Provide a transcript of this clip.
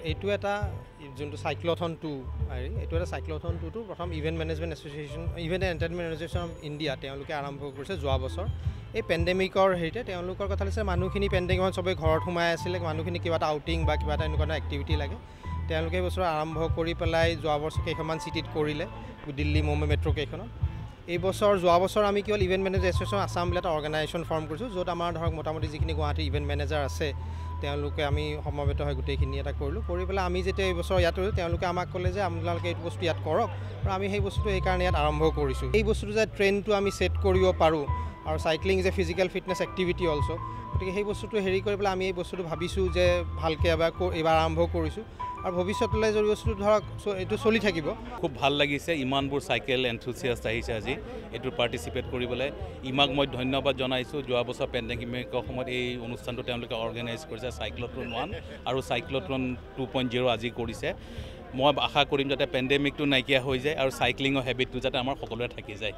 এইটো এটা যোনটো সাইক্লোথন 2 এইটো এটা সাইক্লোথন 2 টো প্ৰথম event management association event and entertainment association of India তেওঁলোকে আৰম্ভ কৰিছে যোৱা বছৰ এই পেণ্ডেমিকৰ হেৰিতে তেওঁলোকৰ কথা হৈছে মানুহখিনি পেণ্ডেমিকত সবে ঘৰত সোমাই আছিলে মানুহখিনি কিবা এটা আউটিং বা কিবা এটা এনেকুৱা এক্টিভিটি লাগে তেওঁলোকে বছৰ আৰম্ভ কৰি পেলাই যোৱা বছৰ কেইখনমান চিটিত কৰিলে দিল্লী মুম্বাই মেট্ৰ' কেইখনত এই বছৰ যোৱা বছৰ আমি কি হ'ল ইভেন্ট মেনেজাৰ এছ'চিয়েশ্যন আছাম বুলি এটা অৰ্গেনাইজেশ্যন ফৰ্ম কৰিছোঁ য'ত আমাৰ ধৰক মোটামুটি যিখিনি গুৱাহাটী ইভেন্ট মেনেজাৰ আছে তেওঁলোকে আমি সমবেত হৈ গোটেইখিনি এটা কৰিলোঁ কৰি পেলাই আমি যেতিয়া এই বছৰ ইয়াত কৰিলোঁ তেওঁলোকে আমাক ক'লে যে আপোনালোকে এইটো বস্তু ইয়াত কৰক আৰু আমি সেই বস্তুটো এইকাৰণে ইয়াত আৰম্ভ কৰিছোঁ এই বস্তুটো যে ট্ৰেণ্ডটো আমি ছেট কৰিব পাৰোঁ আৰু cycling is a physical fitness activity also' গতিকে সেই বস্তুটো হেৰি কৰি পেলাই আমি এই বস্তুটো ভাবিছোঁ যে ভালকৈ এইবাৰ আৰম্ভ কৰিছোঁ আৰু ভৱিষ্যতলৈ যদি বস্তুটো ধৰক এইটো চলি থাকিব খুব ভাল লাগিছে ইমানবোৰ চাইকেল এনথুচিয়াষ্ট আহিছে আজি এইটো পাৰ্টিচিপেট কৰিবলৈ ইমাক মই ধন্যবাদ জনাইছোঁ যোৱা বছৰ পেণ্ডেমিকৰ সময়ত এই অনুষ্ঠানটো তেওঁলোকে অৰ্গেনাইজ কৰিছে চাইক্লোথন 1 আৰু চাইক্লোথন 2.0 আজি কৰিছে মই আশা কৰিম যাতে পেণ্ডেমিকটো নাইকিয়া হৈ যায় আৰু চাইক্লিঙৰ হেবিটটো যাতে আমাৰ সকলোৰে থাকি যায়